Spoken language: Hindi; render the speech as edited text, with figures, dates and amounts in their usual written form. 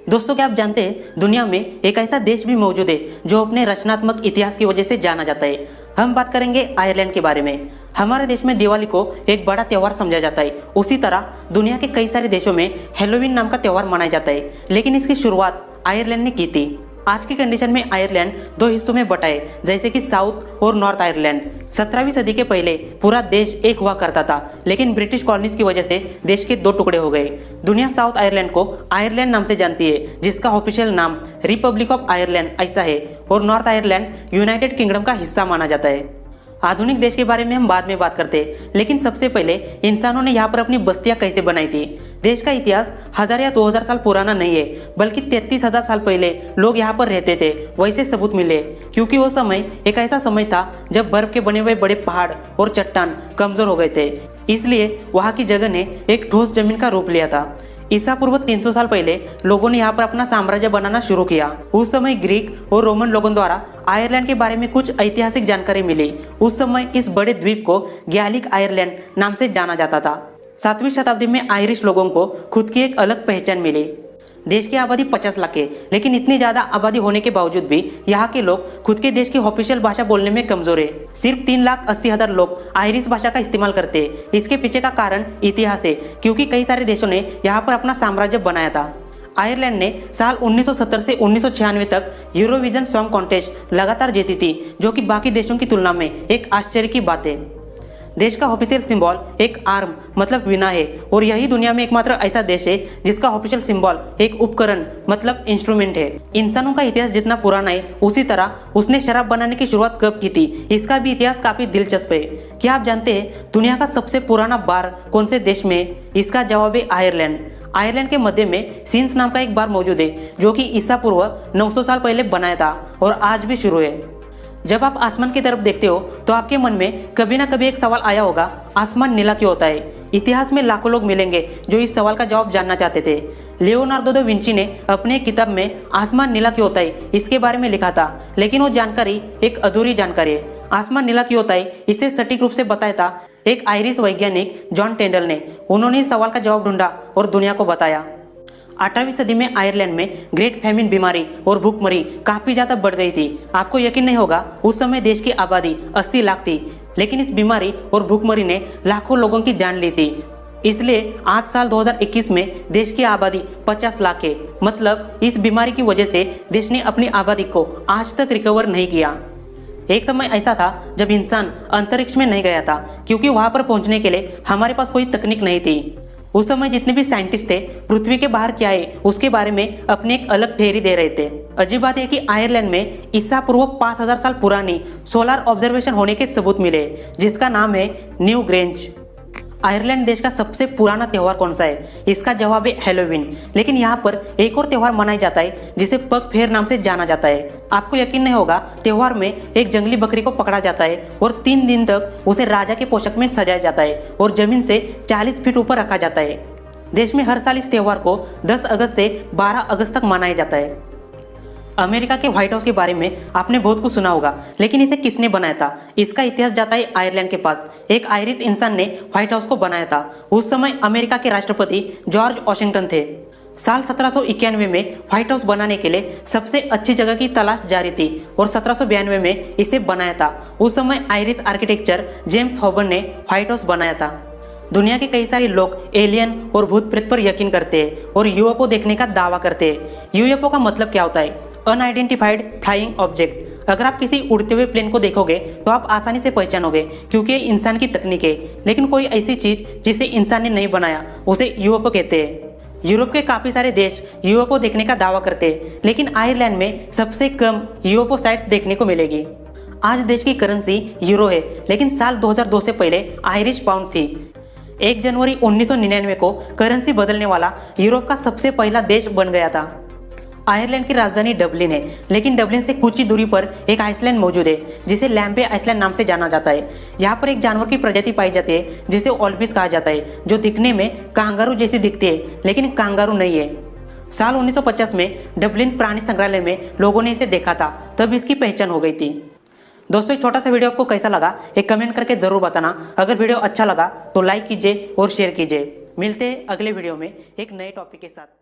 दोस्तों, क्या आप जानते हैं दुनिया में एक ऐसा देश भी मौजूद है जो अपने रचनात्मक इतिहास की वजह से जाना जाता है। हम बात करेंगे आयरलैंड के बारे में। हमारे देश में दिवाली को एक बड़ा त्यौहार समझा जाता है। उसी तरह दुनिया के कई सारे देशों में हैलोवीन नाम का त्यौहार मनाया जाता है, लेकिन इसकी शुरुआत आयरलैंड ने की थी। आज की कंडीशन में आयरलैंड दो हिस्सों में बटा है, जैसे कि साउथ और नॉर्थ आयरलैंड। 17वीं सदी के पहले पूरा देश एक हुआ करता था, लेकिन ब्रिटिश कॉलोनीज की वजह से देश के दो टुकड़े हो गए। दुनिया साउथ आयरलैंड को आयरलैंड नाम से जानती है, जिसका ऑफिशियल नाम रिपब्लिक ऑफ आयरलैंड ऐसा है, और नॉर्थ आयरलैंड यूनाइटेड किंगडम का हिस्सा माना जाता है। आधुनिक देश के बारे में हम बाद में बात करते हैं, लेकिन सबसे पहले इंसानों ने यहाँ पर अपनी बस्तियां कैसे बनाई थी। देश का इतिहास 1000 या 2000 साल पुराना नहीं है, बल्कि 33,000 साल पहले लोग यहाँ पर रहते थे, वैसे सबूत मिले। क्योंकि वो समय एक ऐसा समय था जब बर्फ के बने हुए बड़े पहाड़ और चट्टान कमजोर हो गए थे, इसलिए वहाँ की जगह ने एक ठोस जमीन का रूप लिया था। ईसा पूर्व 300 साल पहले लोगों ने यहाँ पर अपना साम्राज्य बनाना शुरू किया। उस समय ग्रीक और रोमन लोगों द्वारा आयरलैंड के बारे में कुछ ऐतिहासिक जानकारी मिली। उस समय इस बड़े द्वीप को गैलिक आयरलैंड नाम से जाना जाता था। 7वीं शताब्दी में आयरिश लोगों को खुद की एक अलग पहचान मिली। देश की आबादी 50 लाख है, लेकिन इतनी ज़्यादा आबादी होने के बावजूद भी यहाँ के लोग खुद के देश की ऑफिशियल भाषा बोलने में कमजोर है। सिर्फ 3,80,000 लोग आयरिश भाषा का इस्तेमाल करते हैं। इसके पीछे का कारण इतिहास है, क्योंकि कई सारे देशों ने यहाँ पर अपना साम्राज्य बनाया था। आयरलैंड ने साल 1970 से 1996 तक यूरोविजन सॉन्ग कॉन्टेस्ट लगातार जीती थी, जो कि बाकी देशों की तुलना में एक आश्चर्य की बात है। देश का ऑफिशियल सिंबल एक आर्म मतलब वीणा है, और यही दुनिया में एकमात्र ऐसा देश है जिसका ऑफिशियल सिंबल एक उपकरण मतलब इंस्ट्रूमेंट है। इंसानों का इतिहास जितना पुराना है, उसी तरह उसने शराब बनाने की शुरुआत कब की थी, इसका भी इतिहास काफी दिलचस्प है। क्या आप जानते हैं दुनिया का सबसे पुराना बार कौन से देश में है? इसका जवाब है आयरलैंड। आयरलैंड के मध्य में सीन्स नाम का एक बार मौजूद है, जो कि ईसा पूर्व 900 साल पहले बनाया था और आज भी शुरू है। जब आप आसमान की तरफ देखते हो तो आपके मन में कभी ना कभी एक सवाल आया होगा, आसमान नीला क्यों होता है? इतिहास में लाखों लोग मिलेंगे जो इस सवाल का जवाब जानना चाहते थे। लियोनार्डो दा विंची ने अपने किताब में आसमान नीला क्यों होता है इसके बारे में लिखा था, लेकिन वो जानकारी एक अधूरी जानकारी है। आसमान नीला क्यों होता है इसे सटीक रूप से बताया था एक आयरिश वैज्ञानिक जॉन टेंडल ने। उन्होंने इस सवाल का जवाब ढूंढा और दुनिया को बताया। 18वीं सदी में आयरलैंड में ग्रेट फैमिन बीमारी और भूखमरी काफी ज्यादा बढ़ गई थी। आपको यकीन नहीं होगा, उस समय देश की आबादी 80 लाख थी, लेकिन इस बीमारी और भूखमरी ने लाखों लोगों की जान ली थी। इसलिए आज साल 2021 में देश की आबादी 50 लाख है। मतलब इस बीमारी की वजह से देश ने अपनी आबादी को आज तक रिकवर नहीं किया। एक समय ऐसा था जब इंसान अंतरिक्ष में नहीं गया था, क्योंकि वहां पर पहुंचने के लिए हमारे पास कोई तकनीक नहीं थी। उस समय जितने भी साइंटिस्ट थे पृथ्वी के बाहर क्या है उसके बारे में अपनी एक अलग थ्योरी दे रहे थे। अजीब बात है कि आयरलैंड में ईसा पूर्व 5000 साल पुरानी सोलर ऑब्जर्वेशन होने के सबूत मिले, जिसका नाम है न्यू ग्रेंज। आयरलैंड देश का सबसे पुराना त्यौहार कौन सा है? इसका जवाब है हैलोवीन। लेकिन यहाँ पर एक और त्यौहार मनाया जाता है जिसे पग फेर नाम से जाना जाता है। आपको यकीन नहीं होगा, त्योहार में एक जंगली बकरी को पकड़ा जाता है और 3 दिन तक उसे राजा के पोशाक में सजाया जाता है और जमीन से 40 फीट ऊपर रखा जाता है। देश में हर साल इस त्यौहार को 10 अगस्त से 12 अगस्त तक मनाया जाता है। अमेरिका के व्हाइट हाउस के बारे में आपने बहुत कुछ सुना होगा, लेकिन इसे किसने बनाया था? इसका इतिहास जाता है आयरलैंड के पास। एक आयरिश इंसान ने व्हाइट हाउस को बनाया था। उस समय अमेरिका के राष्ट्रपति जॉर्ज वॉशिंगटन थे। साल 1791 में व्हाइट हाउस बनाने के लिए सबसे अच्छी जगह की तलाश जारी थी और 1792 में इसे बनाया था। उस समय आयरिश आर्किटेक्चर जेम्स हॉबर्न ने व्हाइट हाउस बनाया था। दुनिया के कई सारे लोग एलियन और भूत प्रेत पर यकीन करते हैं और यूएफओ देखने का दावा करते हैं। यूएफओ का मतलब क्या होता है? Unidentified flying object. अगर आप किसी उड़ते हुए प्लेन को देखोगे तो आप आसानी से पहचानोगे, क्योंकि ये इंसान की तकनीक है। लेकिन कोई ऐसी चीज जिसे इंसान ने नहीं बनाया उसे यूएफओ कहते हैं। यूरोप के काफी सारे देश यूएफओ देखने का दावा करते हैं, लेकिन आयरलैंड में सबसे कम यूएफओ साइट्स देखने को मिलेगी। आज देश की करेंसी यूरो है, लेकिन साल 2002 से पहले आयरिश पाउंड थी। 1 जनवरी 1999 को करेंसी बदलने वाला यूरोप का सबसे पहला देश बन गया था। आयरलैंड की राजधानी डबलिन है, लेकिन डबलिन से कुछ ही दूरी पर एक आइसलैंड मौजूद है जिसे लैम्बे आइसलैंड नाम से जाना जाता है। यहाँ पर एक जानवर की प्रजाति पाई जाती है जिसे ऑल्बिस कहा जाता है, जो दिखने में कांगारू जैसी दिखती है, लेकिन कांगारू नहीं है। साल 1950 में डबलिन प्राणी संग्रहालय में लोगों ने इसे देखा था, तब इसकी पहचान हो गई थी। दोस्तों, एक छोटा सा वीडियो आपको कैसा लगा एक कमेंट करके जरूर बताना। अगर वीडियो अच्छा लगा तो लाइक कीजिए और शेयर कीजिए। मिलते हैं अगले वीडियो में एक नए टॉपिक के साथ।